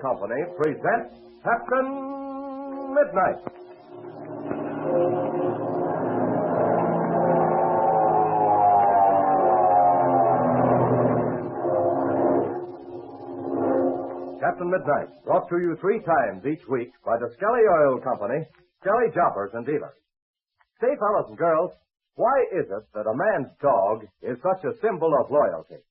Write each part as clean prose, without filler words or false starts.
Company presents Captain Midnight. Captain Midnight, brought to you 3 times each week by the Skelly Oil Company, Skelly Jobbers and Dealers. Say, fellas and girls, why is it that a man's dog is such a symbol of loyalty?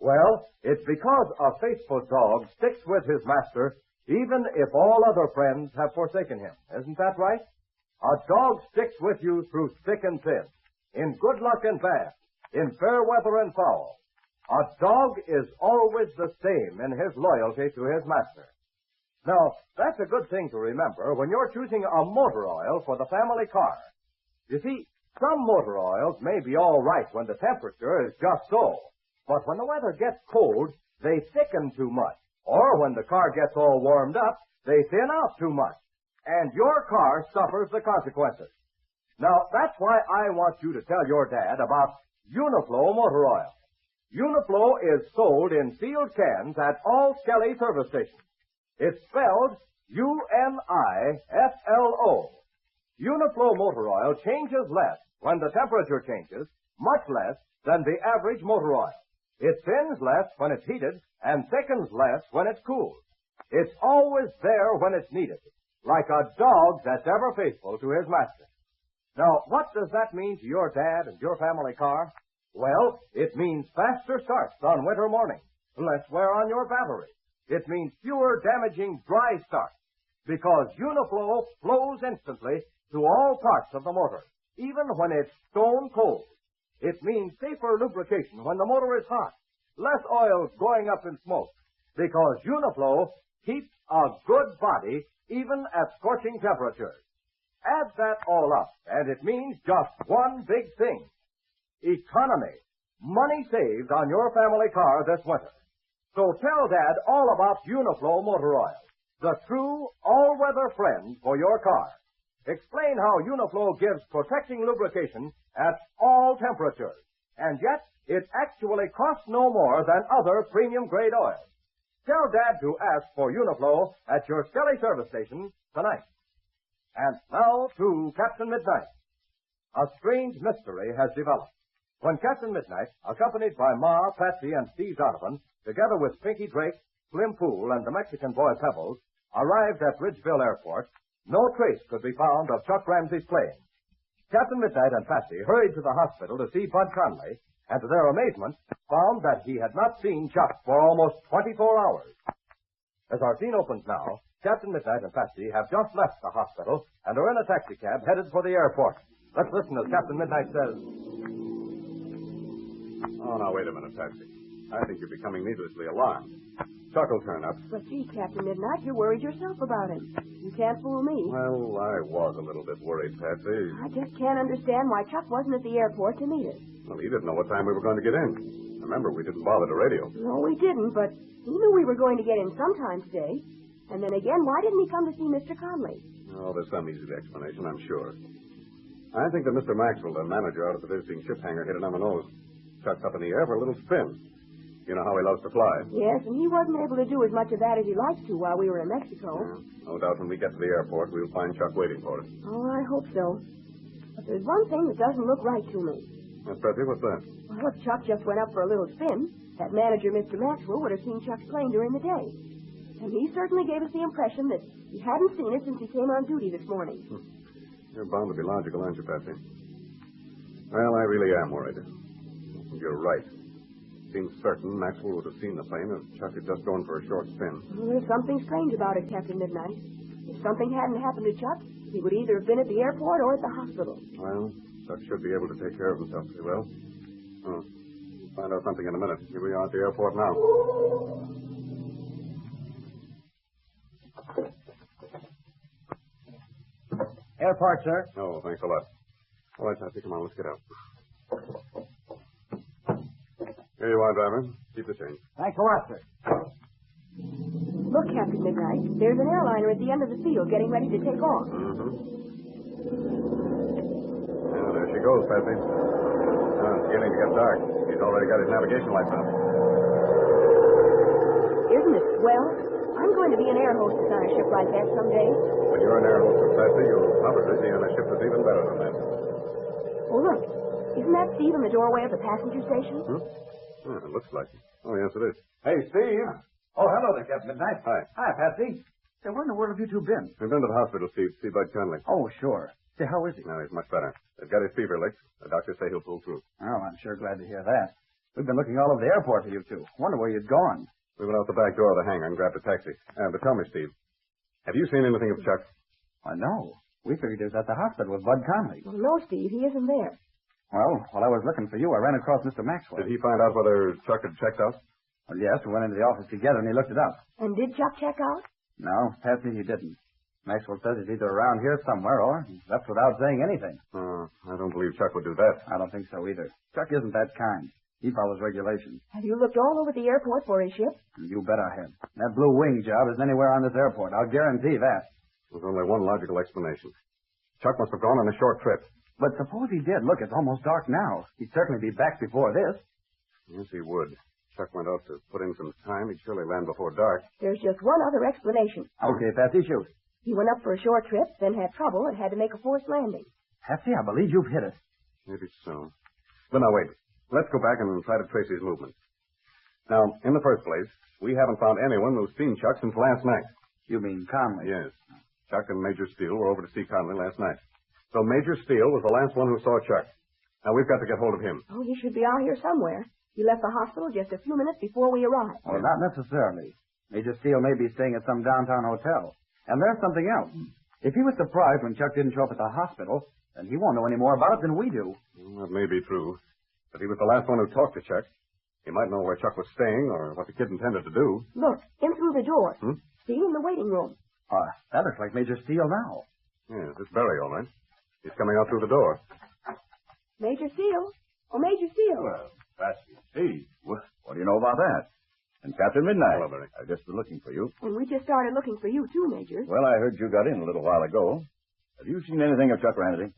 Well, it's because a faithful dog sticks with his master even if all other friends have forsaken him. Isn't that right? A dog sticks with you through thick and thin, in good luck and bad, in fair weather and foul. A dog is always the same in his loyalty to his master. Now, that's a good thing to remember when you're choosing a motor oil for the family car. You see, some motor oils may be all right when the temperature is just so. But when the weather gets cold, they thicken too much. Or when the car gets all warmed up, they thin out too much. And your car suffers the consequences. Now, that's why I want you to tell your dad about Uniflow motor oil. Uniflow is sold in sealed cans at all Skelly service stations. It's spelled UNIFLO. Uniflow motor oil changes less when the temperature changes, much less than the average motor oil. It thins less when it's heated and thickens less when it's cooled. It's always there when it's needed, like a dog that's ever faithful to his master. Now, what does that mean to your dad and your family car? Well, it means faster starts on winter mornings, less wear on your battery. It means fewer damaging dry starts, because Uniflow flows instantly to all parts of the motor, even when it's stone cold. It means safer lubrication when the motor is hot, less oil going up in smoke, because Uniflow keeps a good body even at scorching temperatures. Add that all up, and it means just one big thing: economy. Money saved on your family car this winter. So tell Dad all about Uniflow motor oil, the true all-weather friend for your car. Explain how Uniflow gives protecting lubrication at all temperatures, and yet it actually costs no more than other premium-grade oils. Tell Dad to ask for Uniflow at your Skelly service station tonight. And now to Captain Midnight. A strange mystery has developed. When Captain Midnight, accompanied by Ma, Patsy, and Steve Donovan, together with Pinky Drake, Slim Pool, and the Mexican boy Pebbles, arrived at Ridgeville Airport, no trace could be found of Chuck Ramsey's plane. Captain Midnight and Patsy hurried to the hospital to see Bud Conley, and to their amazement, found that he had not seen Chuck for almost 24 hours. As our scene opens now, Captain Midnight and Patsy have just left the hospital and are in a taxicab headed for the airport. Let's listen as Captain Midnight says... Oh, now, wait a minute, Patsy. I think you're becoming needlessly alarmed. Chuck will turn up. But, gee, Captain Midnight, you're worried yourself about him. You can't fool me. Well, I was a little bit worried, Patsy. I just can't understand why Chuck wasn't at the airport to meet us. Well, he didn't know what time we were going to get in. Remember, we didn't bother the radio. No, we didn't, but he knew we were going to get in sometime today. And then again, why didn't he come to see Mr. Conley? Oh, there's some easy explanation, I'm sure. I think that Mr. Maxwell, the manager out at the visiting ship hangar, hit it on the nose. Chuck's up in the air for a little spin. You know how he loves to fly. Yes, and he wasn't able to do as much of that as he likes to while we were in Mexico. Yeah, no doubt when we get to the airport, we'll find Chuck waiting for us. Oh, I hope so. But there's one thing that doesn't look right to me. Yes, Patsy, what's that? Well, if Chuck just went up for a little spin, that manager, Mr. Maxwell, would have seen Chuck's plane during the day. And he certainly gave us the impression that he hadn't seen it since he came on duty this morning. You're bound to be logical, aren't you, Patsy? Well, I really am worried. You're right. Seems certain Maxwell would have seen the plane if Chuck had just gone for a short spin. Well, there's something strange about it, Captain Midnight. If something hadn't happened to Chuck, he would either have been at the airport or at the hospital. Well, Chuck should be able to take care of himself pretty well. Oh, we'll find out something in a minute. Here we are at the airport now. Airport, sir. Oh, thanks a lot. All right, Patsy, come on, let's get out. Here you are, driver. Keep the change. Thanks a lot, sir. Look, Captain Midnight, there's an airliner at the end of the field getting ready to take off. Mm-hmm. Yeah, there she goes, Patsy. It's beginning to get dark. He's already got his navigation lights on. Isn't it swell? I'm I'm going to be an air hostess on a ship like that someday. When you're an air hostess, Patsy, you'll probably be on a ship that's even better than that. Oh, look. Isn't that Steve in the doorway of the passenger station? Yeah, it looks like it. Oh, yes, it is. Hey, Steve. Oh, hello there, Captain Midnight. Hi. Hi, Patsy. Say, where in the world have you two been? We've been to the hospital, Steve. See Bud Conley. Oh, sure. Say, how is he? No, he's much better. They've got his fever licked. The doctors say he'll pull through. Oh, I'm sure glad to hear that. We've been looking all over the airport for you two. Wonder where you'd gone. We went out the back door of the hangar and grabbed a taxi. But tell me, Steve, have you seen anything of Chuck? Why, no. We figured he was at the hospital with Bud Conley. Well, no, Steve. He isn't there. Well, while I was looking for you, I ran across Mr. Maxwell. Did he find out whether Chuck had checked out? Well, yes, we went into the office together and he looked it up. And did Chuck check out? No, Patsy, he didn't. Maxwell says he's either around here somewhere or he left without saying anything. I don't believe Chuck would do that. I don't think so either. Chuck isn't that kind. He follows regulations. Have you looked all over the airport for his ship? You bet I have. That blue wing job isn't anywhere on this airport. I'll guarantee that. There's only one logical explanation. Chuck must have gone on a short trip. But suppose he did. Look, it's almost dark now. He'd certainly be back before this. Yes, he would. Chuck went out to put in some time. He'd surely land before dark. There's just one other explanation. Okay, Patsy, shoot. He went up for a short trip, then had trouble and had to make a forced landing. Patsy, I believe you've hit it. Maybe so. But now, wait. Let's go back and try to trace his movements. Now, in the first place, we haven't found anyone who's seen Chuck since last night. You mean Conley? Yes. Chuck and Major Steele were over to see Conley last night. So Major Steele was the last one who saw Chuck. Now, we've got to get hold of him. Oh, he should be out here somewhere. He left the hospital just a few minutes before we arrived. Well, not necessarily. Major Steele may be staying at some downtown hotel. And there's something else. If he was surprised when Chuck didn't show up at the hospital, then he won't know any more about it than we do. Well, that may be true. But he was the last one who talked to Chuck. He might know where Chuck was staying or what the kid intended to do. Look, in through the door. See, in the waiting room. That looks like Major Steele now. Yes, it's Barry, all right. He's coming out through the door. Major Steele? Oh, Major Steele. Well, Patsy, Steve, what do you know about that? And Captain Midnight. Hello, Barry. I've just been looking for you. And we just started looking for you, too, Major. Well, I heard you got in a little while ago. Have you seen anything of Chuck Ramsey?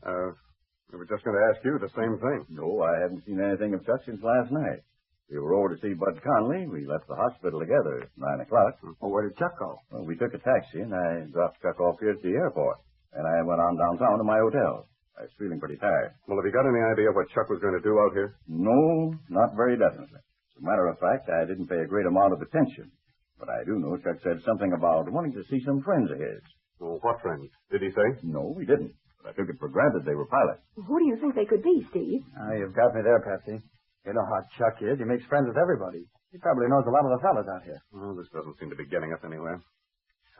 We were just going to ask you the same thing. No, I haven't seen anything of Chuck since last night. We were over to see Bud Conley. We left the hospital together at 9 o'clock. Well, where did Chuck go? Well, we took a taxi, and I dropped Chuck off here at the airport. And I went on downtown to my hotel. I was feeling pretty tired. Well, have you got any idea what Chuck was going to do out here? No, not very definitely. As a matter of fact, I didn't pay a great amount of attention. But I do know Chuck said something about wanting to see some friends of his. Well, what friends? Did he say? No, he didn't. But I took it for granted they were pilots. Who do you think they could be, Steve? You've got me there, Patsy. You know how Chuck is. He makes friends with everybody. He probably knows a lot of the fellas out here. Well, this doesn't seem to be getting us anywhere.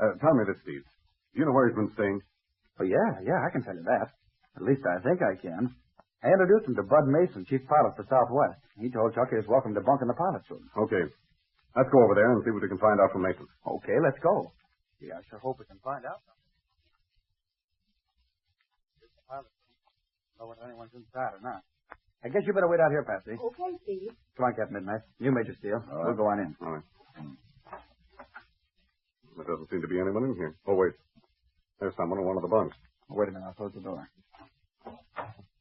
Tell me this, Steve. Do you know where he's been staying? Oh, yeah, I can tell you that. At least I think I can. I introduced him to Bud Mason, chief pilot for Southwest. He told Chuck he was welcome to bunk in the pilot's room. Okay. Let's go over there and see what we can find out from Mason. Okay, let's go. Gee, I sure hope we can find out something. Here's the pilot's room. Know whether anyone's inside or not. I guess you better wait out here, Patsy. Okay, Steve. Come on, Captain Midnight. You, Major Steele. We'll go on in. All right. There doesn't seem to be anyone in here. Oh, wait. There's someone in one of the bunks. Oh, wait a minute. I'll close the door.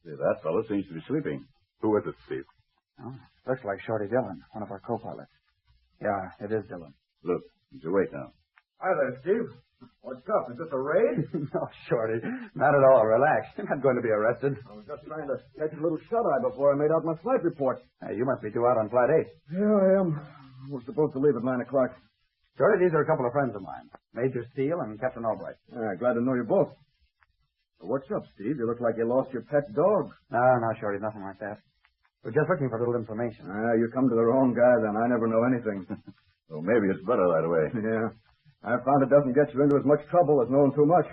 See, that fellow seems to be sleeping. Who is it, Steve? Oh, looks like Shorty Dillon, one of our co-pilots. Yeah, it is Dillon. Look, he's awake now. Hi there, Steve. What's up? Is this a raid? No, Shorty. Not at all. Relax. You're not going to be arrested. I was just trying to catch a little shut-eye before I made out my flight report. Hey, you must be due out on Flight 8. Yeah, I am. We're supposed to leave at 9 o'clock. Shorty, these are a couple of friends of mine. Major Steele and Captain Albright. Glad to know you both. What's up, Steve? You look like you lost your pet dog. No, Shorty, nothing like that. We're just looking for a little information. You come to the wrong guy, then. I never know anything. So maybe it's better that way. Yeah. I found it doesn't get you into as much trouble as knowing too much.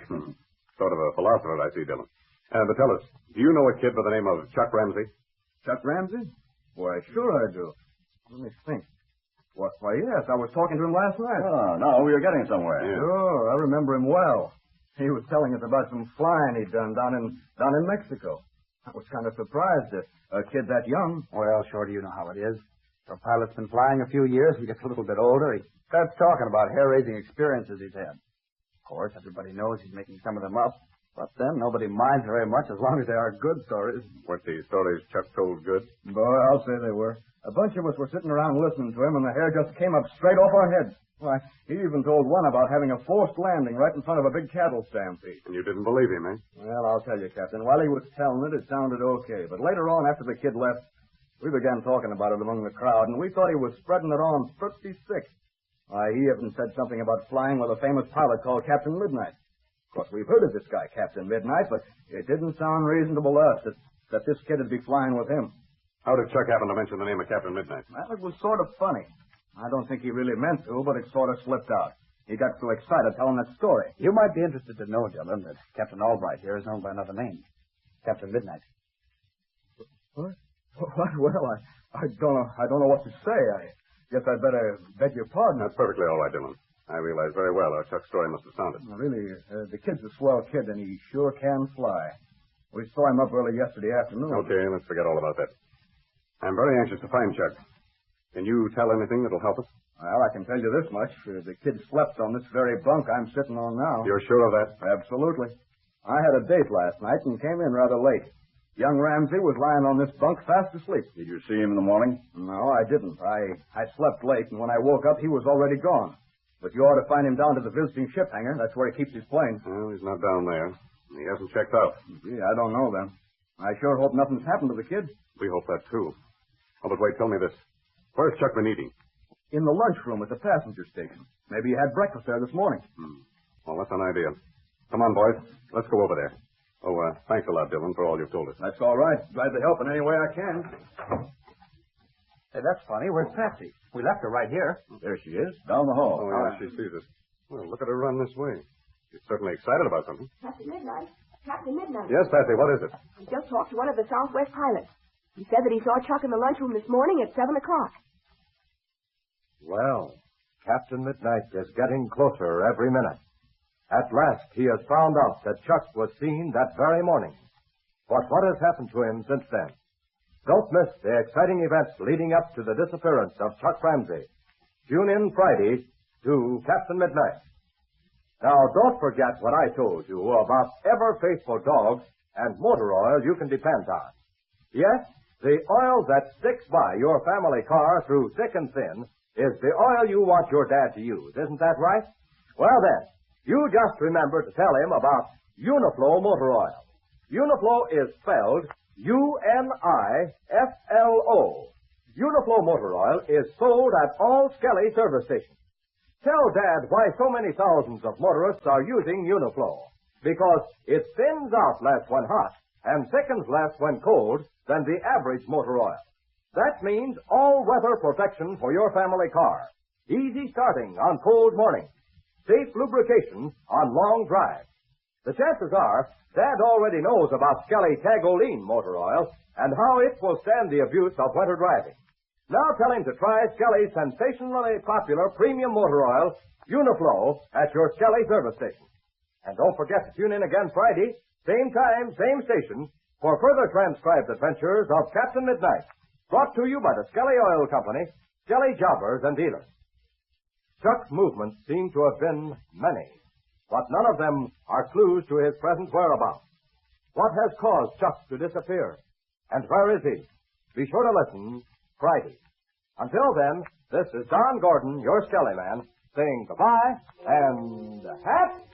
Sort of a philosopher, I see, Dillon. But tell us, do you know a kid by the name of Chuck Ramsey? Chuck Ramsey? Why, sure I do. Let me think. Why, yes, I was talking to him last night. Oh, now we are getting somewhere. Yeah. Sure, I remember him well. He was telling us about some flying he'd done down in Mexico. I was kind of surprised at a kid that young. Well, Shorty, you know how it is. If a pilot's been flying a few years and gets a little bit older, he starts talking about hair-raising experiences he's had. Of course, everybody knows he's making some of them up. But then nobody minds very much as long as they are good stories. Weren't the stories Chuck told good? Boy, I'll say they were. A bunch of us were sitting around listening to him, and the hair just came up straight off our heads. Why, he even told one about having a forced landing right in front of a big cattle stampede. And you didn't believe him, eh? Well, I'll tell you, Captain. While he was telling it, it sounded okay. But later on, after the kid left, we began talking about it among the crowd, and we thought he was spreading it on pretty thick. Why, he even said something about flying with a famous pilot called Captain Midnight. Of course, we've heard of this guy, Captain Midnight, but it didn't sound reasonable to us that this kid would be flying with him. How did Chuck happen to mention the name of Captain Midnight? Well, it was sort of funny. I don't think he really meant to, but it sort of slipped out. He got so excited telling that story. You might be interested to know, Dillon, that Captain Albright here is known by another name. Captain Midnight. What? Well, I don't know what to say. I guess I'd better beg your pardon. That's perfectly all right, Dillon. I realize very well how Chuck's story must have sounded. Really, the kid's a swell kid, and he sure can fly. We saw him up early yesterday afternoon. Okay, let's forget all about that. I'm very anxious to find Chuck. Can you tell anything that'll help us? Well, I can tell you this much. The kid slept on this very bunk I'm sitting on now. You're sure of that? Absolutely. I had a date last night and came in rather late. Young Ramsey was lying on this bunk fast asleep. Did you see him in the morning? No, I didn't. I slept late, and when I woke up, he was already gone. But you ought to find him down to the visiting ship hangar. That's where he keeps his plane. Well, he's not down there. He hasn't checked out. Gee, I don't know, then. I sure hope nothing's happened to the kid. We hope that, too. Oh, but wait, tell me this. Where's Chuck been eating? In the lunchroom at the passenger station. Maybe he had breakfast there this morning. Well, that's an idea. Come on, boys. Let's go over there. Oh, thanks a lot, Dillon, for all you've told us. That's all right. Glad to help in any way I can. Hey, that's funny. Where's Patsy? We left her right here. There she is, down the hall. Oh, yeah, she sees us. Well, look at her run this way. She's certainly excited about something. Captain Midnight. Captain Midnight. Yes, Patsy, what is it? I just talked to one of the Southwest pilots. He said that he saw Chuck in the lunchroom this morning at 7 o'clock. Well, Captain Midnight is getting closer every minute. At last, he has found out that Chuck was seen that very morning. But what has happened to him since then? Don't miss the exciting events leading up to the disappearance of Chuck Ramsey. Tune in Friday to Captain Midnight. Now, don't forget what I told you about ever-faithful dogs and motor oil you can depend on. Yes, the oil that sticks by your family car through thick and thin is the oil you want your dad to use. Isn't that right? Well, then, you just remember to tell him about Uniflow motor oil. Uniflow is spelled U-N-I-F-L-O. Uniflow motor oil is sold at all Skelly service stations. Tell Dad why so many thousands of motorists are using Uniflow. Because it thins out less when hot and thickens less when cold than the average motor oil. That means all-weather protection for your family car. Easy starting on cold mornings. Safe lubrication on long drives. The chances are Dad already knows about Skelly Tagoline motor oil and how it will stand the abuse of winter driving. Now tell him to try Skelly's sensationally popular premium motor oil, Uniflow, at your Skelly service station. And don't forget to tune in again Friday, same time, same station, for further transcribed adventures of Captain Midnight, brought to you by the Skelly Oil Company, Skelly Jobbers and Dealers. Chuck's movements seem to have been many, but none of them are clues to his present whereabouts. What has caused Chuck to disappear? And where is he? Be sure to listen Friday. Until then, this is Don Gordon, your Skelly man, saying goodbye and happy